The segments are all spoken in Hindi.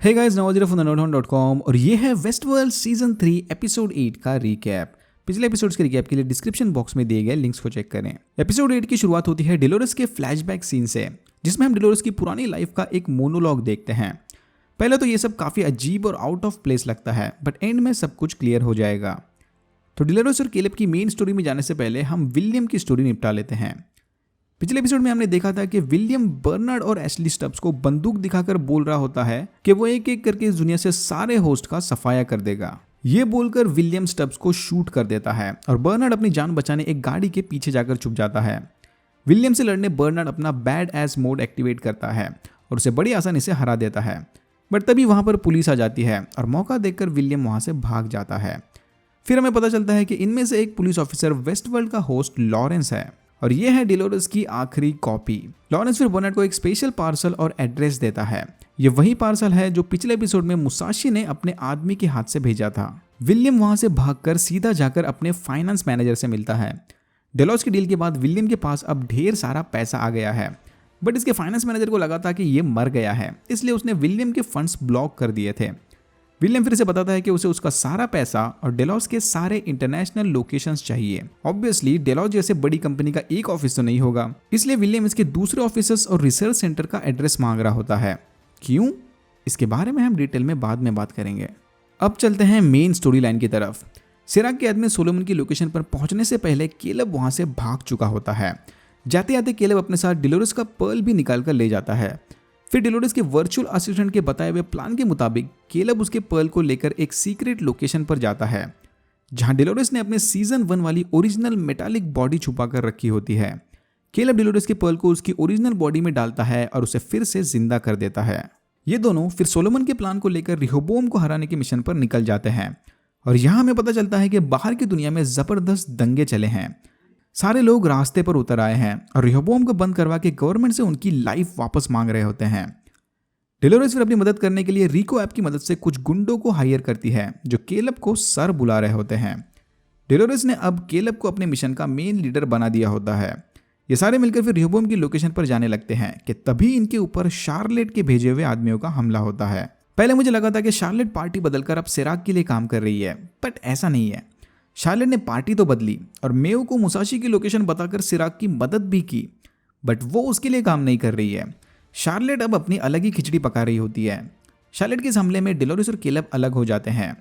Hey guys, Nawaz from thenotehound.com और ये है वेस्टवर्ल्ड सीजन 3 एपिसोड 8 का रिकैप। पिछले एपिसोड्स के रिकैप के लिए डिस्क्रिप्शन बॉक्स में दिए गए लिंक्स को चेक करें। एपिसोड 8 की शुरुआत होती है डेलोरस के फ्लैशबैक सीन से, जिसमें हम डेलोरस की पुरानी लाइफ का एक मोनोलॉग देखते हैं। पहले तो ये सब काफी अजीब और आउट ऑफ प्लेस लगता है, बट एंड में सब कुछ क्लियर हो जाएगा। तो डेलोरस और केलेब की मेन स्टोरी में जाने से पहले हम विलियम की स्टोरी निपटा लेते हैं। पिछले एपिसोड में हमने देखा था कि विलियम बर्नार्ड और एशली स्टब्स को बंदूक दिखाकर बोल रहा होता है कि वो एक एक करके इस दुनिया से सारे होस्ट का सफाया कर देगा। ये बोलकर विलियम स्टब्स को शूट कर देता है और बर्नार्ड अपनी जान बचाने एक गाड़ी के पीछे जाकर छुप जाता है। विलियम से लड़ने बर्नार्ड अपना बैड एस मोड एक्टिवेट करता है और उसे बड़ी आसानी से हरा देता है। बट तभी वहां पर पुलिस आ जाती है और मौका देखकर विलियम वहां से भाग जाता है। फिर हमें पता चलता है कि इनमें से एक पुलिस ऑफिसर वेस्टवर्ल्ड का होस्ट लॉरेंस है और यह है डेलोरस की आखिरी कॉपी। लॉरेंस फिर बर्नार्ड को एक स्पेशल पार्सल और एड्रेस देता है। यह वही पार्सल है जो पिछले एपिसोड में मुसाशी ने अपने आदमी के हाथ से भेजा था। विलियम वहां से भागकर सीधा जाकर अपने फाइनेंस मैनेजर से मिलता है। डेलोस की डील के बाद विलियम के पास अब ढेर सारा पैसा आ गया है, बट इसके फाइनेंस मैनेजर को लगा था कि ये मर गया है, इसलिए उसने विलियम के फंड्स ब्लॉक कर दिए थे। विलियम फिर से बताता है कि उसे उसका सारा पैसा और डेलॉस के सारे इंटरनेशनल लोकेशंस चाहिए। ऑब्वियसली डेलॉस जैसे बड़ी कंपनी का एक ऑफिस तो नहीं होगा, इसलिए विलियम इसके दूसरे ऑफिसर्स और रिसर्च सेंटर का एड्रेस मांग रहा होता है। क्यों? इसके बारे में हम डिटेल में बाद में बात करेंगे। अब चलते हैं मेन स्टोरी लाइन की तरफ। सिराक के आदमी सोलोमन की लोकेशन पर पहुंचने से पहले केलब वहां से भाग चुका होता है। जाते जाते केलब अपने साथ डेलोरस का पर्ल भी निकाल कर ले जाता है। फिर डेलोरस के वर्चुअल असिस्टेंट के बताए हुए प्लान के मुताबिक केलब उसके पर्ल को लेकर एक सीक्रेट लोकेशन पर जाता है, जहां डेलोरस ने अपने सीजन 1 वाली ओरिजिनल मेटालिक बॉडी छुपा कर रखी होती है। केलब डेलोरस के पर्ल को उसकी ओरिजिनल बॉडी में डालता है और उसे फिर से जिंदा कर देता है। ये दोनों फिर सोलोमन के प्लान को लेकर रिहोबोम को हराने के मिशन पर निकल जाते हैं और यहां हमें पता चलता है कि बाहर की दुनिया में जबरदस्त दंगे चले हैं। सारे लोग रास्ते पर उतर आए हैं और रिहोबोम को बंद करवा के गवर्नमेंट से उनकी लाइफ वापस मांग रहे होते हैं। डेलोरस फिर अपनी मदद करने के लिए रिको ऐप की मदद से कुछ गुंडों को हायर करती है जो केलब को सर बुला रहे होते हैं। डेलोरस ने अब केलब को अपने मिशन का मेन लीडर बना दिया होता है। ये सारे मिलकर फिर रिहोबोम की लोकेशन पर जाने लगते हैं कि तभी इनके ऊपर शार्लेट के भेजे हुए आदमियों का हमला होता है। पहले मुझे लगा था कि शार्लेट पार्टी बदलकर अब सिराक के लिए काम कर रही है, बट ऐसा नहीं है। शार्लेट ने पार्टी तो बदली और मेव को मुसाशी की लोकेशन बताकर सिराक की मदद भी की, बट वो उसके लिए काम नहीं कर रही है। शार्लेट अब अपनी अलग ही खिचड़ी पका रही होती है। शार्लेट के इस हमले में डेलोरस और केलब अलग हो जाते हैं।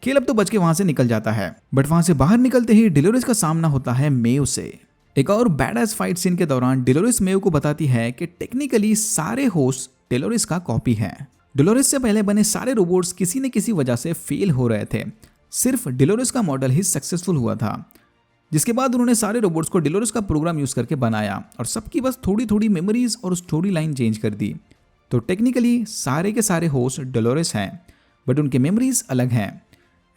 केलब तो बच के वहां से निकल जाता है, बट वहां से बाहर निकलते ही डेलोरस का सामना होता है मेव से। एक और बैडएस फाइट सीन के दौरान डेलोरस मेव को बताती है कि टेक्निकली सारे होस्ट डेलोरस का कॉपी है। डेलोरस से पहले बने सारे रोबोट्स किसी न किसी वजह से फेल हो रहे थे, सिर्फ डेलोरस का मॉडल ही सक्सेसफुल हुआ था। जिसके बाद उन्होंने सारे रोबोट्स को डेलोरस का प्रोग्राम यूज करके बनाया और सबकी बस थोड़ी थोड़ी मेमोरीज और स्टोरी लाइन चेंज कर दी। तो टेक्निकली सारे के सारे होस्ट डेलोरस हैं, बट उनके मेमोरीज अलग हैं।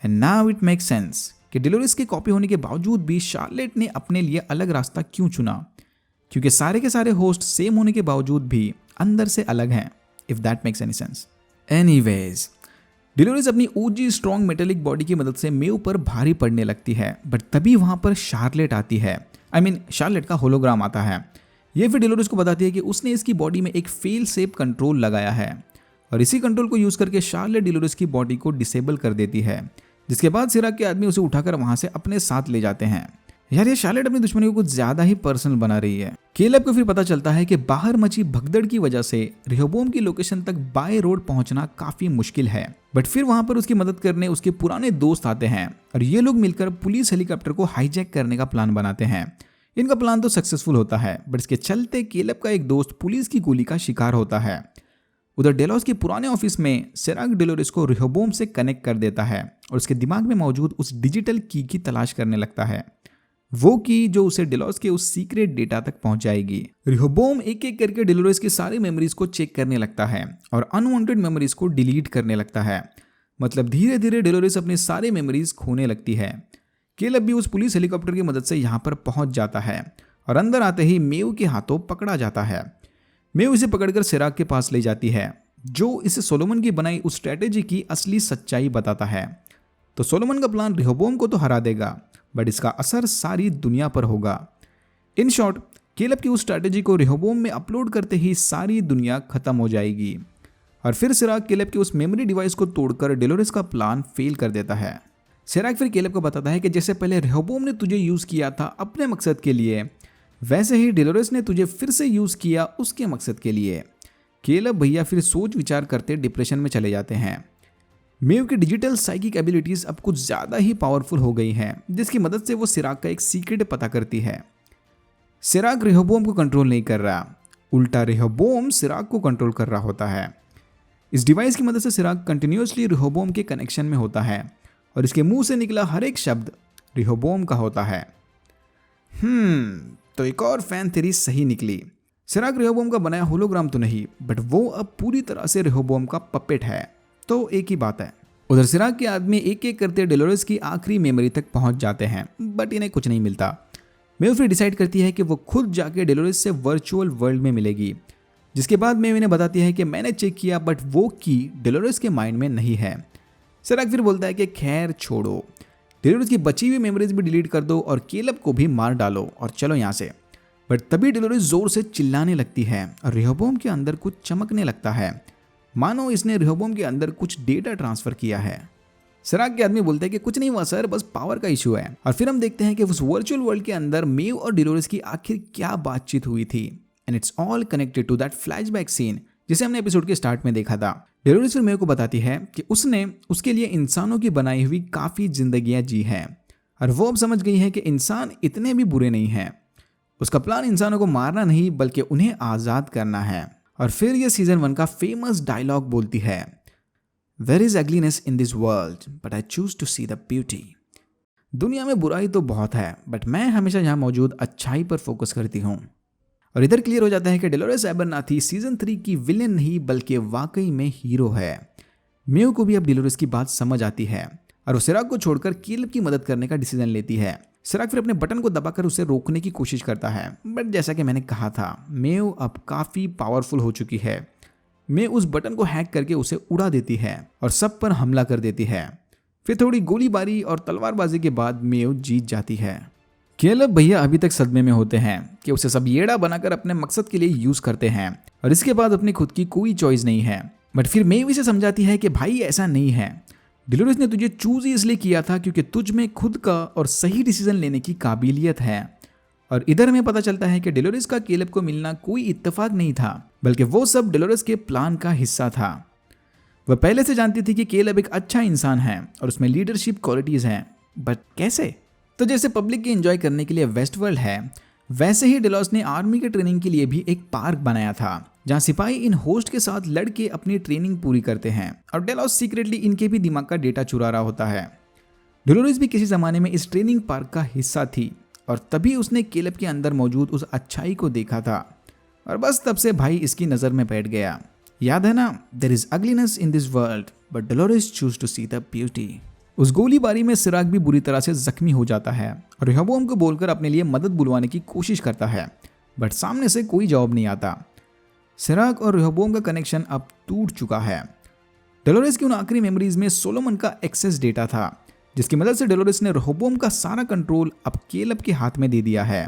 And now it makes sense कि डेलोरस की कॉपी होने के बावजूद भी शार्लेट ने अपने लिए अलग रास्ता क्यों चुना, क्योंकि सारे के सारे होस्ट सेम होने के बावजूद भी अंदर से अलग हैं, if that makes any sense. Anyways, Dolores अपनी ओजी स्ट्रॉन्ग मेटेलिक बॉडी की मदद से मेव पर भारी पड़ने लगती है, बट तभी वहां पर शार्लेट आती है। शार्लेट का होलोग्राम आता है। ये फिर डेलोरस को बताती है कि उसने इसकी बॉडी में एक फेल सेफ कंट्रोल लगाया है और इसी कंट्रोल को यूज करके शार्लेट डेलोरस की बॉडी को डिसेबल कर देती है। जिसके बाद सिराक के आदमी उसे उठाकर वहां से अपने साथ ले जाते हैं। यार, ये शार्लेट अपनी दुश्मनी को कुछ ज्यादा ही पर्सनल बना रही है। केलब को फिर पता चलता है कि बाहर मची भगदड़ की वजह से रिहोबोम की लोकेशन तक बाय रोड पहुंचना काफी मुश्किल है, बट फिर वहां पर उसकी मदद करने उसके पुराने दोस्त आते हैं और ये लोग मिलकर पुलिस हेलीकॉप्टर को हाईजैक करने का प्लान बनाते हैं। इनका प्लान तो सक्सेसफुल होता है, बट इसके चलते केलब का एक दोस्त पुलिस की गोली का शिकार होता है। उधर डेलोस के पुराने ऑफिस में सिराक डेलोरस को रिहोबोम से कनेक्ट कर देता है और उसके दिमाग में मौजूद उस डिजिटल की तलाश करने लगता है, वो की जो उसे डेलोस के उस सीक्रेट डेटा तक पहुंचाएगी। रिहोबोम एक एक करके डेलोरस की सारी मेमोरीज को चेक करने लगता है और अनवांटेड मेमोरीज को डिलीट करने लगता है। मतलब धीरे धीरे डेलोरस अपनी सारी मेमोरीज खोने लगती है। केलब भी उस पुलिस हेलीकॉप्टर की मदद से यहाँ पर पहुंच जाता है और अंदर आते ही मेव के हाथों पकड़ा जाता है। मेव इसे पकड़कर सिराक के पास ले जाती है, जो इसे सोलोमन की बनाई उस स्ट्रेटेजी की असली सच्चाई बताता है। तो सोलोमन का प्लान रिहोबोम को तो हरा देगा, बट इसका असर सारी दुनिया पर होगा। इन शॉर्ट, केलब की उस स्ट्रैटेजी को रिहोबोम में अपलोड करते ही सारी दुनिया खत्म हो जाएगी और फिर सिराक केलेब के उस मेमोरी डिवाइस को तोड़कर डेलोरेस का प्लान फेल कर देता है। सिराक फिर केलेब को बताता है कि जैसे पहले रेहोबोम ने तुझे यूज किया था अपने मकसद के लिए, वैसे ही डेलोरेस ने तुझे फिर से यूज किया उसके मकसद के लिए। केलेब भैया फिर सोच विचार करते डिप्रेशन में चले जाते हैं। मेव की डिजिटल साइकिक एबिलिटीज अब कुछ ज्यादा ही पावरफुल हो गई हैं, जिसकी मदद से वो सिराक का एक सीक्रेट पता करती है। सिराक रेहोबोम को कंट्रोल नहीं कर रहा, उल्टा रेहोबोम सिराक को कंट्रोल कर रहा होता है। इस डिवाइस की मदद से सिराक कंटिन्यूसली रेहोबोम के कनेक्शन में होता है और इसके मुंह से निकला हर एक शब्द रेहोबोम का होता है। तो एक और फैन थ्योरी सही निकली। सिराक रेहोबोम का बनाया होलोग्राम तो नहीं, बट वो अब पूरी तरह से रेहोबोम का पपेट है। तो एक ही बात है। उधर सिराक के आदमी एक एक करते डेलोरेस की आखिरी मेमोरी तक पहुंच जाते हैं, बट इन्हें कुछ नहीं मिलता। मेव फिर डिसाइड करती है कि वो खुद जाके डेलोरेस से वर्चुअल वर्ल्ड में मिलेगी, जिसके बाद मेव इन्हें बताती है कि मैंने चेक किया बट वो की डेलोरेस के माइंड में नहीं है। सिराक फिर बोलता है कि खैर छोड़ो, डेलोरेस की बची हुई मेमोरीज भी डिलीट कर दो और केलेब को भी मार डालो और चलो यहाँ से। बट तभी डेलोरेस जोर से चिल्लाने लगती है और रेहोबोम के अंदर कुछ चमकने लगता है, मानो इसने रेहोबोम के अंदर कुछ डेटा ट्रांसफर किया है। सिराक के आदमी बोलते हैं कि कुछ नहीं हुआ सर, बस पावर का इशू है। और फिर हम देखते हैं कि उस वर्चुअल वर्ल्ड के अंदर मेव और डेलोरेस की आखिर क्या बातचीत हुई थी, and it's all connected to that flashback scene जिसे हमने एपिसोड के स्टार्ट में देखा था। डेलोरेस फिर मेव को बताती है कि उसने उसके लिए इंसानों की बनाई हुई काफी जिंदगियां जी हैं और वो अब समझ गई है कि इंसान इतने भी बुरे नहीं हैं। उसका प्लान इंसानों को मारना नहीं बल्कि उन्हें आजाद करना है। और फिर ये सीजन 1 का फेमस डायलॉग बोलती है, There is ugliness in this world, but I choose to see the beauty. दुनिया में बुराई तो बहुत है, बट मैं हमेशा यहाँ मौजूद अच्छाई पर फोकस करती हूँ। और इधर क्लियर हो जाता है कि डेलोरेस एबरनाथी सीजन 3 की विलेन नहीं बल्कि वाकई में हीरो है। मेव को भी अब डेलोरेस की बात समझ आती है और वो सिराक को छोड़कर केलेब की मदद करने का डिसीजन लेती है। सिराक फिर अपने बटन को दबाकर उसे रोकने की कोशिश करता है, बट जैसा कि मैंने कहा था, मेव अब काफी पावरफुल हो चुकी है। मेव उस बटन को हैक करके उसे उड़ा देती है और सब पर हमला कर देती है। फिर थोड़ी गोलीबारी और तलवारबाजी के बाद मेव जीत जाती है। केलेब भैया अभी तक सदमे में होते हैं कि उसे सब येड़ा बनाकर अपने मकसद के लिए यूज करते हैं और इसके बाद अपनी खुद की कोई चॉइस नहीं है। बट फिर मेव इसे समझाती है कि भाई ऐसा नहीं है, डेलोरेस ने तुझे चूज ही इसलिए किया था क्योंकि तुझ में खुद का और सही डिसीजन लेने की काबिलियत है। और इधर हमें पता चलता है कि डेलोरेस का केलेब को मिलना कोई इत्तेफाक नहीं था, बल्कि वो सब डेलोरेस के प्लान का हिस्सा था। वह पहले से जानती थी कि केलेब एक अच्छा इंसान है और उसमें लीडरशिप क्वालिटीज हैं, बट कैसे? तो जैसे पब्लिक के एंजॉय करने के लिए वेस्ट वर्ल्ड है, वैसे ही डेलोरेस ने आर्मी के ट्रेनिंग के लिए भी एक पार्क बनाया था, जहां सिपाही इन होस्ट के साथ लड़के अपनी ट्रेनिंग पूरी करते हैं और डेलोरेस सीक्रेटली इनके भी दिमाग का डेटा चुरा रहा होता है। डेलोरेस भी किसी जमाने में इस ट्रेनिंग पार्क का हिस्सा थी और तभी उसने केलेब के अंदर मौजूद उस अच्छाई को देखा था और बस तब से भाई इसकी नजर में बैठ गया। याद है ना, there is ugliness in this world but Dolores choose to see the beauty. उस गोलीबारी में सिराक भी बुरी तरह से जख्मी हो जाता है और रेहोबोम को बोलकर अपने लिए मदद बुलवाने की कोशिश करता है, बट सामने से कोई जवाब नहीं आता। सिराक और रेहोबोम का कनेक्शन अब टूट चुका है। डेलोरेस की उन आखिरी मेमोरीज में सोलोमन का एक्सेस डेटा था, जिसकी मदद से डेलोरेस ने रेहोबोम का सारा कंट्रोल अब केलेब के हाथ में दे दिया है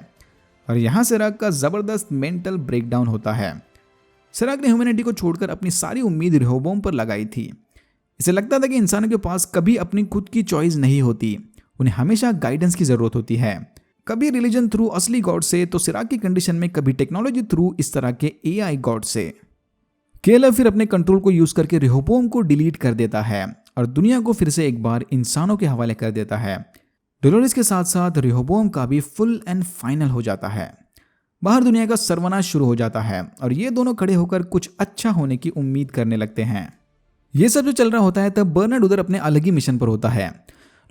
और यहाँ सिराक का जबरदस्त मेंटल ब्रेकडाउन होता है। सिराक ने ह्यूमैनिटी को छोड़कर अपनी सारी उम्मीद रेहोबोम पर लगाई थी। इसे लगता था कि इंसानों के पास कभी अपनी खुद की चॉइस नहीं होती, उन्हें हमेशा गाइडेंस की जरूरत होती है, कभी रिलीजन थ्रू असली गॉड से, तो सिराक की कंडीशन में कभी टेक्नोलॉजी थ्रू इस तरह के एआई गॉड से। केलेब फिर अपने कंट्रोल को यूज करके रेहोबोम को डिलीट कर देता है और दुनिया को फिर से एक बार इंसानों के हवाले कर देता है। डेलोरेस के साथ साथ रेहोबोम का भी फुल एंड फाइनल हो जाता है। बाहर दुनिया का सर्वनाश शुरू हो जाता है और ये दोनों खड़े होकर कुछ अच्छा होने की उम्मीद करने लगते हैं। ये सब जो चल रहा होता है तब बर्नार्ड उधर अपने अलग ही मिशन पर होता है।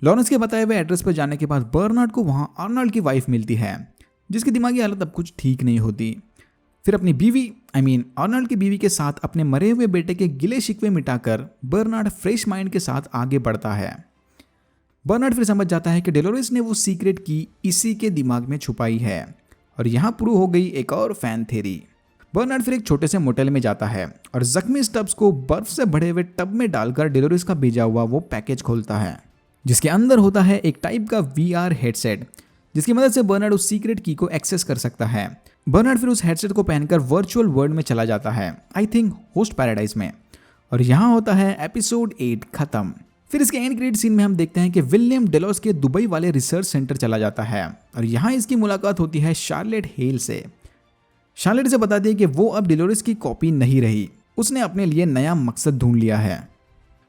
लॉरेंस के बताए हुए एड्रेस पर जाने के बाद बर्नार्ड को वहां आर्नल्ड की वाइफ मिलती है, जिसकी दिमागी हालत अब कुछ ठीक नहीं होती। फिर अपनी बीवी आर्नल्ड की बीवी के साथ अपने मरे हुए बेटे के गिले शिकवे मिटाकर बर्नार्ड फ्रेश माइंड के साथ आगे बढ़ता है। बर्नार्ड फिर समझ जाता है कि डेलोरेस ने वो सीक्रेट की इसी के दिमाग में छुपाई है और यहाँ प्रूव हो गई एक और फैन थ्योरी। बर्नार्ड फिर एक छोटे से मोटेल में जाता है और जख्मी स्टब्स को बर्फ से भरे हुए टब में डालकर डेलोरेस का भेजा हुआ वो पैकेज खोलता है, जिसके अंदर होता है एक टाइप का VR हेडसेट, जिसकी मदद से बर्नार्ड उस सीक्रेट की को एक्सेस कर सकता है। बर्नार्ड फिर उस हेडसेट को पहनकर वर्चुअल वर्ल्ड में चला जाता है, आई थिंक होस्ट पैराडाइज में, और यहाँ होता है एपिसोड 8 खत्म। फिर इसके एंड क्रेडिट सीन में हम देखते हैं कि विलियम डेलोस के दुबई वाले रिसर्च सेंटर चला जाता है और यहाँ इसकी मुलाकात होती है शार्लेट हेल से। शार्लेट से बताती है कि वो अब डेलोरेस की कॉपी नहीं रही, उसने अपने लिए नया मकसद ढूंढ लिया है।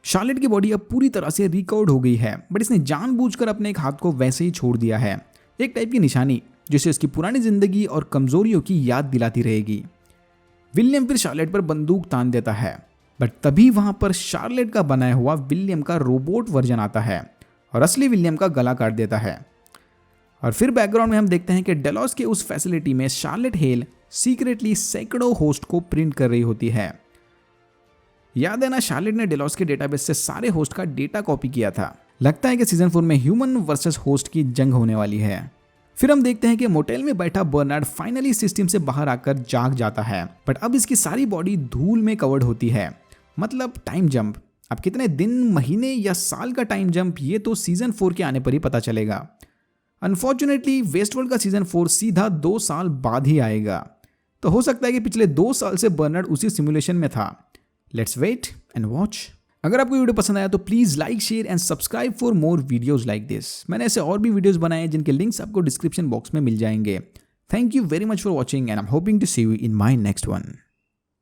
शार्लेट की बॉडी अब पूरी तरह से रिकवर्ड हो गई है, बट इसने जानबूझकर अपने एक हाथ को वैसे ही छोड़ दिया है, एक टाइप की निशानी जिसे उसकी पुरानी जिंदगी और कमजोरियों की याद दिलाती रहेगी। विलियम फिर शार्लेट पर बंदूक तान देता है, बट तभी वहां पर शार्लेट का बनाया हुआ विलियम का रोबोट वर्जन आता है और असली विलियम का गला काट देता है। और फिर बैकग्राउंड में हम देखते हैं कि डेलोस के उस फैसिलिटी में शार्लेट हेल सीक्रेटली सैकड़ों होस्ट को प्रिंट कर रही होती है। याद है ना, शार्लेट ने डेलोस के डेटाबेस से सारे होस्ट का डेटा कॉपी किया था। लगता है कि सीजन 4 में ह्यूमन वर्सेस होस्ट की जंग होने वाली है। फिर हम देखते हैं कि मोटेल में बैठा बर्नार्ड फाइनली सिस्टम से बाहर आकर जाग जाता है, बट अब इसकी सारी बॉडी धूल में कवर्ड होती है। मतलब टाइम जंप, अब कितने दिन, महीने या साल का टाइम जंप, ये तो सीजन 4 के आने पर ही पता चलेगा। अनफॉर्चुनेटली वेस्टवर्ल्ड का सीजन 4 सीधा 2 साल बाद ही आएगा, तो हो सकता है कि पिछले 2 साल से बर्नार्ड उसी सिमुलेशन में था। Let's wait and watch. अगर आपको वीडियो पसंद आया तो please like, share and subscribe for more videos like this. मैंने ऐसे और भी वीडियोस बनाए हैं जिनके लिंक्स आपको डिस्क्रिप्शन बॉक्स में मिल जाएंगे। Thank you very much for watching and I am hoping to see you in my next one.